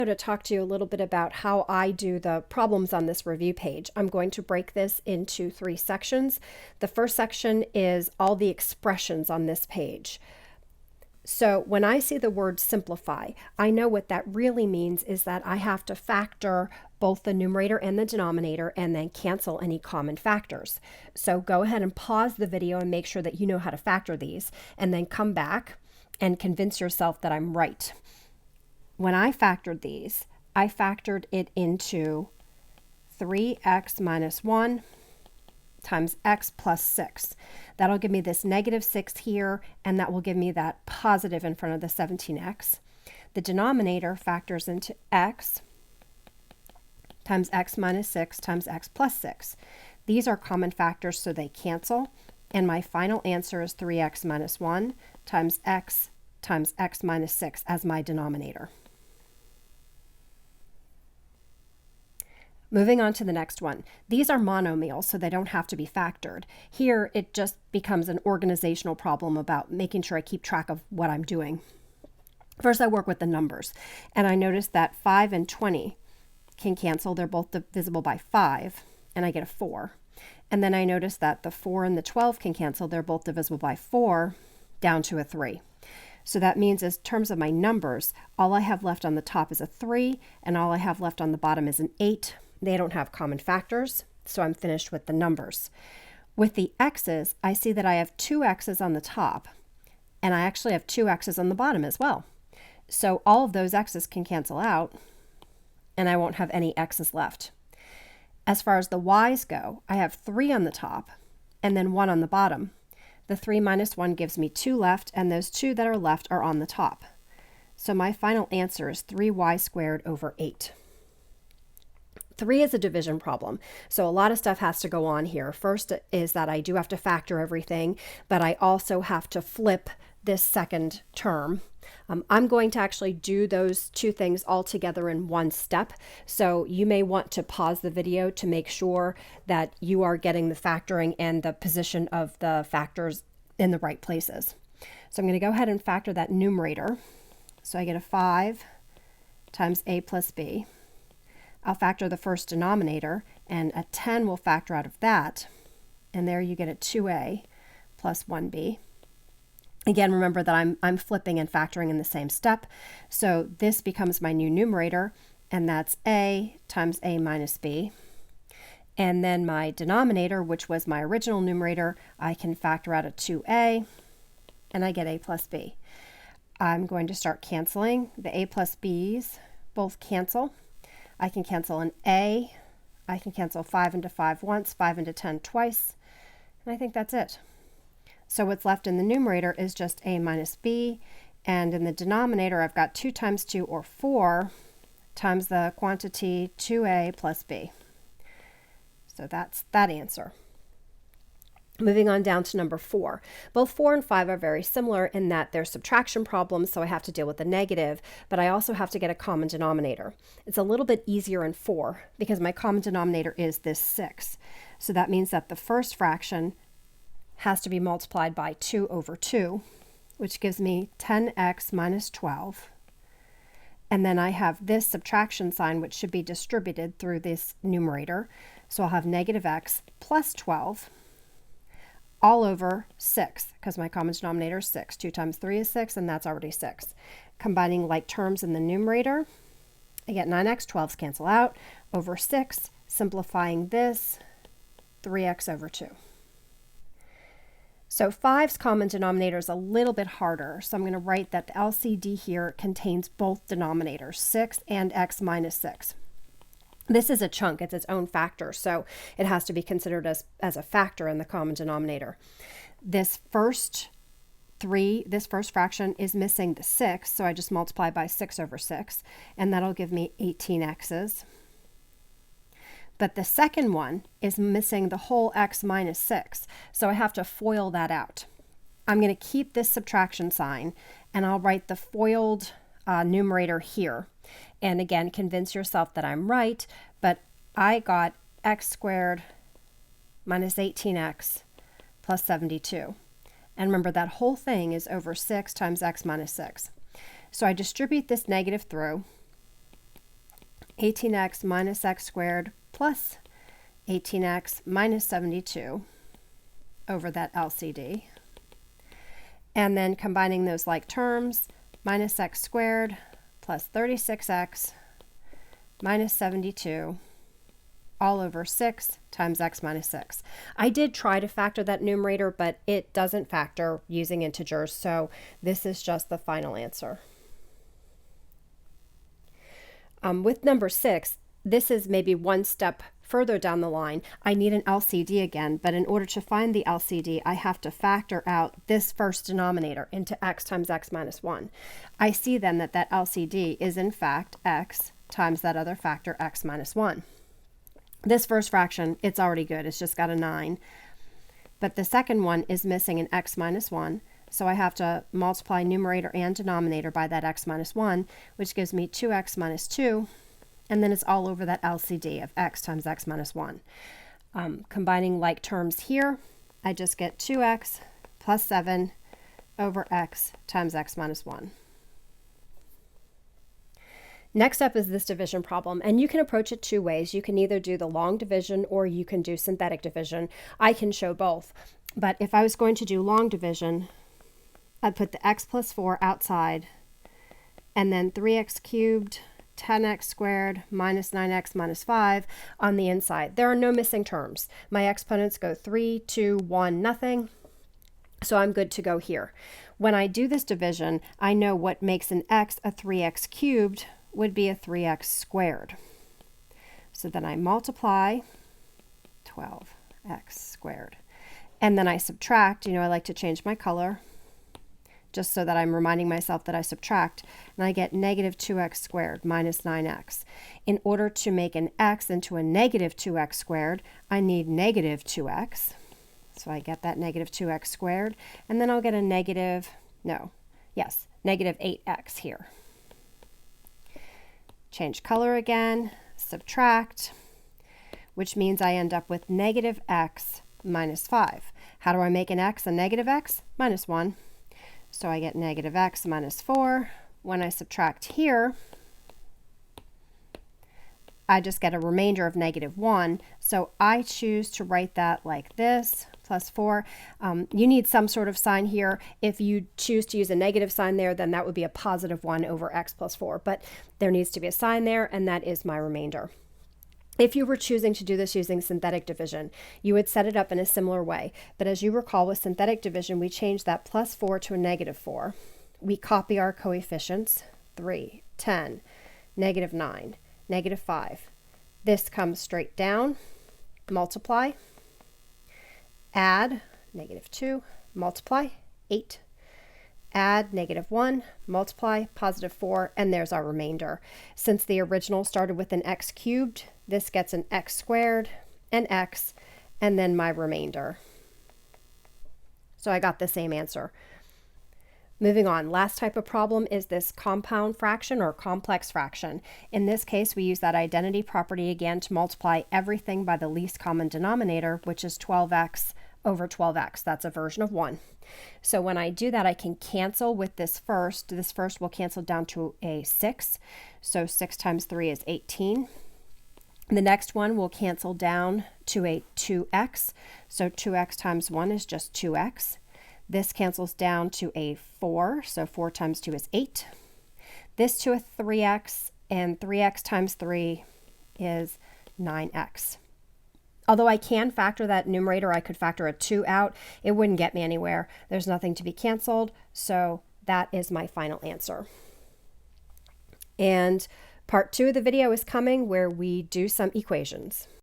To talk to you a little bit about how I do the problems on this review page. I'm going to break this into 3 sections. The first section is all the expressions on this page. So when I see the word simplify, I know what that really means is that I have to factor both the numerator and the denominator and then cancel any common factors. So go ahead and pause the video and make sure that you know how to factor these, and then come back and convince yourself that I'm right. When I factored these, I factored it into 3x minus 1 times x plus 6. That'll give me this negative 6 here, and that will give me that positive in front of the 17x. The denominator factors into x times x minus 6 times x plus 6. These are common factors, so they cancel, and my final answer is 3x minus 1 times x minus 6 as my denominator. Moving on to the next one. These are monomials, so they don't have to be factored. Here, it just becomes an organizational problem about making sure I keep track of what I'm doing. First, I work with the numbers, and I notice that 5 and 20 can cancel. They're both divisible by 5, and I get a 4. And then I notice that the 4 and the 12 can cancel. They're both divisible by 4, down to a 3. So that means, in terms of my numbers, all I have left on the top is a 3, and all I have left on the bottom is an 8. They don't have common factors, so I'm finished with the numbers. With the x's, I see that I have 2 x's on the top, and I actually have 2 x's on the bottom as well. So all of those x's can cancel out, and I won't have any x's left. As far as the y's go, I have 3 on the top, and then 1 on the bottom. The 3 minus 1 gives me 2 left, and those 2 that are left are on the top. So my final answer is 3y squared over 8. 3 is a division problem, so a lot of stuff has to go on here. First is that I do have to factor everything, but I also have to flip this second term. I'm going to actually do those 2 things all together in one step, so you may want to pause the video to make sure that you are getting the factoring and the position of the factors in the right places. So I'm going to go ahead and factor that numerator. So I get a 5 times a plus b. I'll factor the first denominator, and a 10 will factor out of that, and there you get a 2a plus 1b. Again, remember that I'm flipping and factoring in the same step, so this becomes my new numerator, and that's a times a minus b. And then my denominator, which was my original numerator, I can factor out a 2a, and I get a plus b. I'm going to start canceling. The a plus b's both cancel. I can cancel an a, I can cancel 5 into 5 once, 5 into 10 twice, and I think that's it. So what's left in the numerator is just a minus b, and in the denominator I've got 2 times 2, or 4, times the quantity 2a plus b. So that's that answer. Moving on down to number 4. Both 4 and 5 are very similar in that they're subtraction problems, so I have to deal with the negative, but I also have to get a common denominator. It's a little bit easier in 4 because my common denominator is this 6. So that means that the first fraction has to be multiplied by 2 over 2, which gives me 10x minus 12. And then I have this subtraction sign, which should be distributed through this numerator. So I'll have negative x plus 12 all over 6, because my common denominator is 6. 2 times 3 is 6, and that's already 6. Combining like terms in the numerator, I get 9x, 12's cancel out, over 6. Simplifying this, 3x over 2. So 5's common denominator is a little bit harder, so I'm going to write that the LCD here contains both denominators, 6 and x minus 6. This is a chunk, it's its own factor, so it has to be considered as a factor in the common denominator. This first fraction is missing the 6, so I just multiply by 6 over 6, and that'll give me 18x's. But the second one is missing the whole x minus 6, so I have to FOIL that out. I'm going to keep this subtraction sign, and I'll write the FOILed numerator here. And again, convince yourself that I'm right, but I got x squared minus 18x plus 72. And remember, that whole thing is over 6 times x minus 6. So I distribute this negative through, 18x minus x squared plus 18x minus 72 over that LCD. And then combining those like terms, minus x squared plus 36x minus 72 all over 6 times x minus 6. I did try to factor that numerator, but it doesn't factor using integers, so this is just the final answer. With number 6, this is maybe one step further down the line. I need an LCD again, but in order to find the LCD, I have to factor out this first denominator into x times x minus 1. I see then that that LCD is in fact x times that other factor x minus 1. This first fraction, it's already good. It's just got a 9. But the second one is missing an x minus 1. So I have to multiply numerator and denominator by that x minus 1, which gives me 2x minus 2. And then it's all over that LCD of x times x minus 1. Combining like terms here, I just get 2x plus 7 over x times x minus 1. Next up is this division problem, and you can approach it two ways. You can either do the long division or you can do synthetic division. I can show both, but if I was going to do long division, I'd put the x plus 4 outside, and then 3x cubed, 10x squared, minus 9x minus 5 on the inside. There are no missing terms. My exponents go 3, 2, 1, nothing, so I'm good to go here. When I do this division, I know what makes an x a 3x cubed would be a 3x squared. So then I multiply 12x squared. And then I subtract. I like to change my color just so that I'm reminding myself that I subtract. And I get negative 2x squared minus 9x. In order to make an x into a negative 2x squared, I need negative 2x. So I get that negative 2x squared. And then I'll get a negative 8x here. Change color again, subtract, which means I end up with negative x minus 5. How do I make an x a negative x? Minus 1. So I get negative x minus 4. When I subtract here, I just get a remainder of negative 1. So I choose to write that like this, plus 4. You need some sort of sign here. If you choose to use a negative sign there, then that would be a positive 1 over x plus 4. But there needs to be a sign there, and that is my remainder. If you were choosing to do this using synthetic division, you would set it up in a similar way. But as you recall, with synthetic division, we change that plus 4 to a negative 4. We copy our coefficients, 3, 10, negative 9, negative 5. This comes straight down, multiply, add, negative 2, multiply, 8, add, negative 1, multiply, positive 4, and there's our remainder. Since the original started with an x cubed, this gets an x squared, an x, and then my remainder. So I got the same answer. Moving on, last type of problem is this compound fraction or complex fraction. In this case, we use that identity property again to multiply everything by the least common denominator, which is 12x over 12x. That's a version of 1. So when I do that, I can cancel with this first. This first will cancel down to a 6. So 6 times 3 is 18. The next one will cancel down to a 2x. So 2x times 1 is just 2x. This cancels down to a 4, so 4 times 2 is 8. This to a 3x, and 3x times 3 is 9x. Although I can factor that numerator, I could factor a 2 out. It wouldn't get me anywhere. There's nothing to be canceled, so that is my final answer. And part 2 of the video is coming where we do some equations.